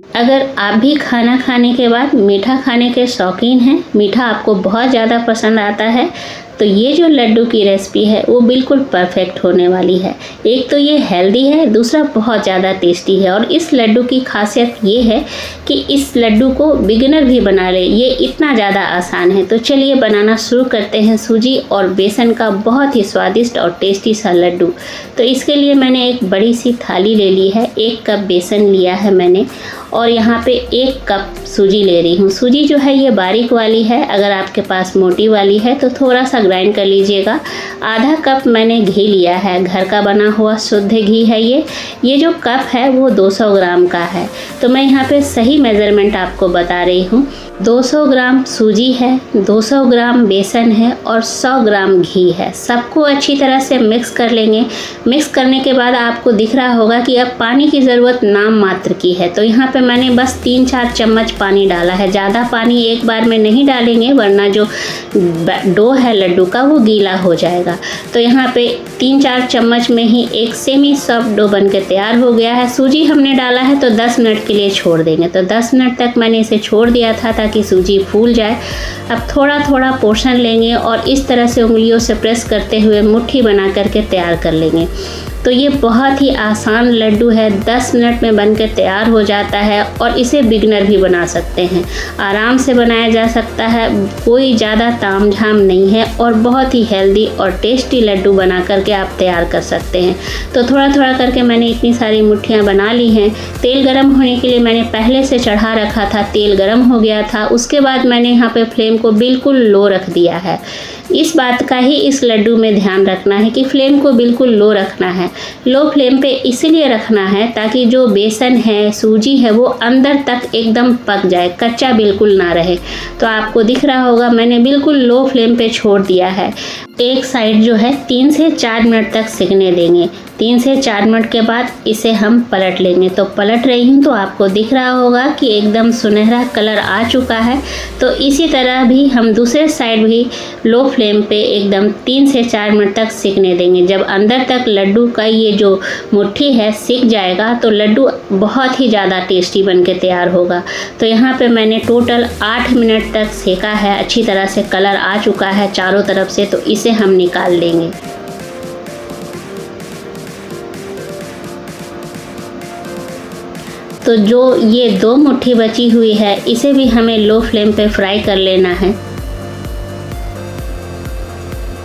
अगर आप भी खाना खाने के बाद मीठा खाने के शौकीन हैं, मीठा आपको बहुत ज़्यादा पसंद आता है, तो ये जो लड्डू की रेसिपी है वो बिल्कुल परफेक्ट होने वाली है। एक तो ये हेल्दी है, दूसरा बहुत ज़्यादा टेस्टी है। और इस लड्डू की खासियत ये है कि इस लड्डू को बिगिनर भी बना ले, ये इतना ज़्यादा आसान है। तो चलिए बनाना शुरू करते हैं सूजी और बेसन का बहुत ही स्वादिष्ट और टेस्टी सा लड्डू। तो इसके लिए मैंने एक बड़ी सी थाली ले ली है, 1 कप बेसन लिया है मैंने, और यहाँ पे 1 कप सूजी ले रही हूँ। सूजी जो है ये बारीक वाली है, अगर आपके पास मोटी वाली है तो थोड़ा सा ग्राइंड कर लीजिएगा। आधा कप मैंने घी लिया है, घर का बना हुआ शुद्ध घी है ये जो कप है वो 200 ग्राम का है। तो मैं यहाँ पे सही मेज़रमेंट आपको बता रही हूँ। 200 ग्राम सूजी है, 200 ग्राम बेसन है और 100 ग्राम घी है। सबको अच्छी तरह से मिक्स कर लेंगे। मिक्स करने के बाद आपको दिख रहा होगा कि अब पानी की ज़रूरत नाम मात्र की है। तो यहाँ पे मैंने बस 3-4 चम्मच पानी डाला है। ज़्यादा पानी एक बार में नहीं डालेंगे वरना जो डो है लड्डू का वो गीला हो जाएगा। तो यहाँ पे 3-4 चम्मच में ही एक सेमी सॉफ्ट डो बन के तैयार हो गया है। सूजी हमने डाला है तो 10 मिनट के लिए छोड़ देंगे। तो 10 मिनट तक मैंने इसे छोड़ दिया था ताकि सूजी फूल जाए। अब थोड़ा थोड़ा पोर्शन लेंगे और इस तरह से उंगलियों से प्रेस करते हुए मुट्ठी बना करके तैयार कर लेंगे। तो ये बहुत ही आसान लड्डू है, 10 मिनट में बनकर तैयार हो जाता है और इसे बिगनर भी बना सकते हैं। आराम से बनाया जा सकता है, कोई ज़्यादा तामझाम नहीं है और बहुत ही हेल्दी और टेस्टी लड्डू बना करके आप तैयार कर सकते हैं। तो थोड़ा थोड़ा करके मैंने इतनी सारी मुट्ठियाँ बना ली हैं। तेल गरम होने के लिए मैंने पहले से चढ़ा रखा था, तेल गरम हो गया था। उसके बाद मैंने यहाँ पे फ्लेम को बिल्कुल लो रख दिया है। इस बात का ही इस लड्डू में ध्यान रखना है कि फ्लेम को बिल्कुल लो रखना है। लो फ्लेम पे इसलिए रखना है ताकि जो बेसन है, सूजी है, वो अंदर तक एकदम पक जाए, कच्चा बिल्कुल ना रहे। तो आपको दिख रहा होगा मैंने बिल्कुल लो फ्लेम पे छोड़ दिया है। एक साइड जो है 3 से 4 मिनट तक सिकने देंगे। 3 से 4 मिनट के बाद इसे हम पलट लेंगे। तो पलट रही हूँ तो आपको दिख रहा होगा कि एकदम सुनहरा कलर आ चुका है। तो इसी तरह भी हम दूसरे साइड भी लो फ्लेम पे एकदम 3 से 4 मिनट तक सिकने देंगे। जब अंदर तक लड्डू का ये जो मुट्ठी है सिक जाएगा तो लड्डू बहुत ही ज़्यादा टेस्टी बन के तैयार होगा। तो यहाँ पे मैंने टोटल 8 मिनट तक सेका है, अच्छी तरह से कलर आ चुका है चारों तरफ से। तो इसे हम निकाल लेंगे। तो जो ये 2 मुट्ठी बची हुई है इसे भी हमें लो फ्लेम पे फ्राई कर लेना है।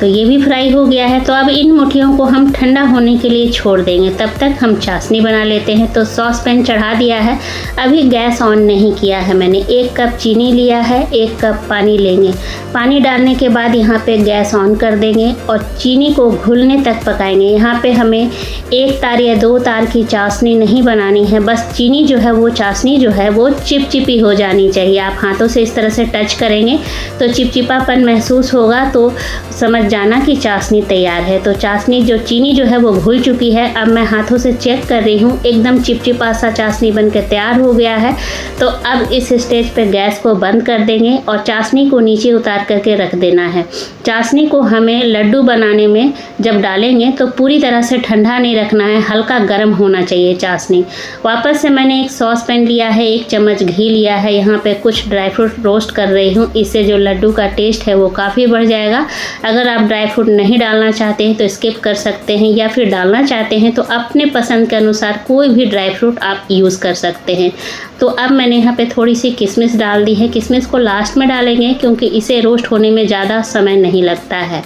तो ये भी फ्राई हो गया है। तो अब इन मुट्ठियों को हम ठंडा होने के लिए छोड़ देंगे। तब तक हम चाशनी बना लेते हैं। तो सॉस पैन चढ़ा दिया है, अभी गैस ऑन नहीं किया है मैंने। 1 कप चीनी लिया है, 1 कप पानी लेंगे। पानी डालने के बाद यहाँ पे गैस ऑन कर देंगे और चीनी को घुलने तक पकाएंगे। यहाँ पे हमें 1 तार या 2 तार की चाशनी नहीं बनानी है, बस चीनी जो है वो चाशनी जो है वो चिपचिपी हो जानी चाहिए। आप हाथों से इस तरह से टच करेंगे तो चिपचिपापन महसूस होगा, तो समझ जाना कि चाशनी तैयार है। तो चाशनी जो चीनी जो है वो घुल चुकी है। अब मैं हाथों से चेक कर रही हूँ, एकदम चिपचिपा सा चाशनी बनकर तैयार हो गया है। तो अब इस स्टेज पे गैस को बंद कर देंगे और चाशनी को नीचे उतार करके रख देना है। चाशनी को हमें लड्डू बनाने में जब डालेंगे तो पूरी तरह से ठंडा नहीं रखना है, हल्का गर्म होना चाहिए चाशनी। वापस से मैंने एक सॉस पैन लिया है, 1 चम्मच घी लिया है। यहाँ पे कुछ ड्राई फ्रूट रोस्ट कर रही हूँ, इससे जो लड्डू का टेस्ट है वो काफ़ी बढ़ जाएगा। अगर आप ड्राई फ्रूट नहीं डालना चाहते हैं तो स्किप कर सकते हैं, या फिर डालना चाहते हैं तो अपने पसंद के अनुसार कोई भी ड्राई फ्रूट आप यूज़ कर सकते हैं। तो अब मैंने यहाँ पे थोड़ी सी किशमिश डाल दी है। किशमिश को लास्ट में डालेंगे क्योंकि इसे रोस्ट होने में ज़्यादा समय नहीं लगता है।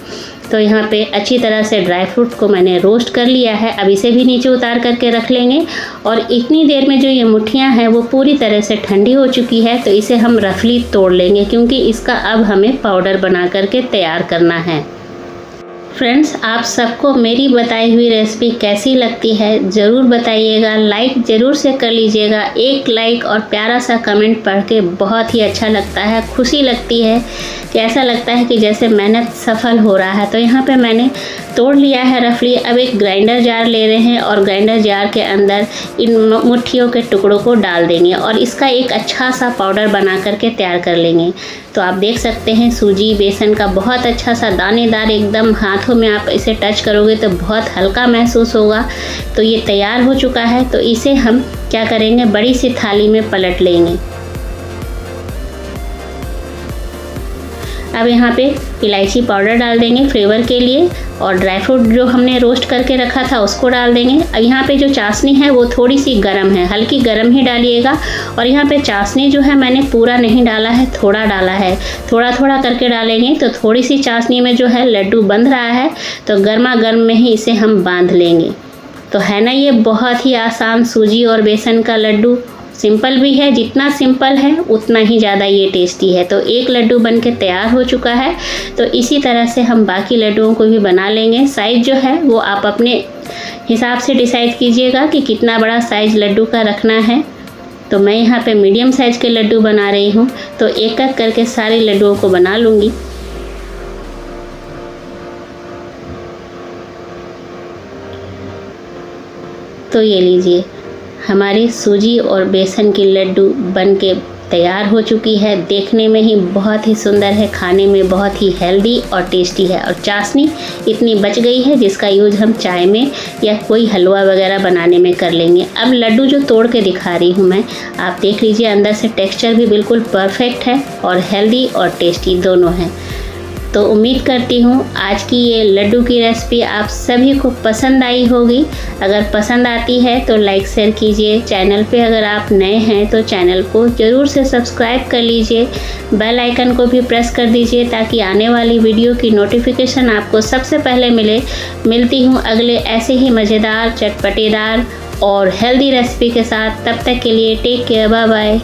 तो यहाँ पे अच्छी तरह से ड्राई फ्रूट को मैंने रोस्ट कर लिया है। अब इसे भी नीचे उतार करके रख लेंगे और इतनी देर में जो ये मुट्ठियाँ हैं वो पूरी तरह से ठंडी हो चुकी है। तो इसे हम रफली तोड़ लेंगे क्योंकि इसका अब हमें पाउडर बना करके तैयार करना है। फ्रेंड्स, आप सबको मेरी बताई हुई रेसिपी कैसी लगती है ज़रूर बताइएगा, लाइक ज़रूर से कर लीजिएगा। एक लाइक और प्यारा सा कमेंट पढ़ के बहुत ही अच्छा लगता है, खुशी लगती है कि ऐसा लगता है कि जैसे मेहनत सफल हो रहा है। तो यहाँ पे मैंने तोड़ लिया है रफली। अब एक ग्राइंडर जार ले रहे हैं और ग्राइंडर जार के अंदर इन मुट्ठियों के टुकड़ों को डाल देंगे और इसका एक अच्छा सा पाउडर बना करके तैयार कर लेंगे। तो आप देख सकते हैं सूजी बेसन का बहुत अच्छा सा दानेदार, एकदम हाथों में आप इसे टच करोगे तो बहुत हल्का महसूस होगा। तो ये तैयार हो चुका है। तो इसे हम क्या करेंगे, बड़ी सी थाली में पलट लेंगे। अब यहाँ पे इलायची पाउडर डाल देंगे फ्लेवर के लिए और ड्राई फ्रूट जो हमने रोस्ट करके रखा था उसको डाल देंगे। अब यहाँ पे जो चाशनी है वो थोड़ी सी गर्म है, हल्की गर्म ही डालिएगा। और यहाँ पे चाशनी जो है मैंने पूरा नहीं डाला है, थोड़ा डाला है, थोड़ा थोड़ा करके डालेंगे तो थोड़ी सी चाशनी में जो है लड्डू बंध रहा है। तो गर्मा गर्म में ही इसे हम बांध लेंगे। तो है ना ये बहुत ही आसान सूजी और बेसन का लड्डू। सिंपल भी है, जितना सिंपल है उतना ही ज़्यादा ये टेस्टी है। तो एक लड्डू बनके तैयार हो चुका है। तो इसी तरह से हम बाकी लड्डुओं को भी बना लेंगे। साइज़ जो है वो आप अपने हिसाब से डिसाइड कीजिएगा कि कितना बड़ा साइज़ लड्डू का रखना है। तो मैं यहाँ पे मीडियम साइज़ के लड्डू बना रही हूँ। तो एक एक करके सारे लड्डुओं को बना लूँगी। तो ये लीजिए, हमारी सूजी और बेसन की लड्डू बनके तैयार हो चुकी है। देखने में ही बहुत ही सुंदर है, खाने में बहुत ही हेल्दी और टेस्टी है। और चाशनी इतनी बच गई है जिसका यूज़ हम चाय में या कोई हलवा वगैरह बनाने में कर लेंगे। अब लड्डू जो तोड़ के दिखा रही हूँ मैं, आप देख लीजिए, अंदर से टेक्सचर भी बिल्कुल परफेक्ट है और हेल्दी और टेस्टी दोनों हैं। तो उम्मीद करती हूँ आज की ये लड्डू की रेसिपी आप सभी को पसंद आई होगी। अगर पसंद आती है तो लाइक शेयर कीजिए। चैनल पे अगर आप नए हैं तो चैनल को ज़रूर से सब्सक्राइब कर लीजिए। बेल आइकन को भी प्रेस कर दीजिए ताकि आने वाली वीडियो की नोटिफिकेशन आपको सबसे पहले मिले। मिलती हूँ अगले ऐसे ही मज़ेदार, चटपटेदार और हेल्दी रेसिपी के साथ। तब तक के लिए टेक केयर, बाय बाय।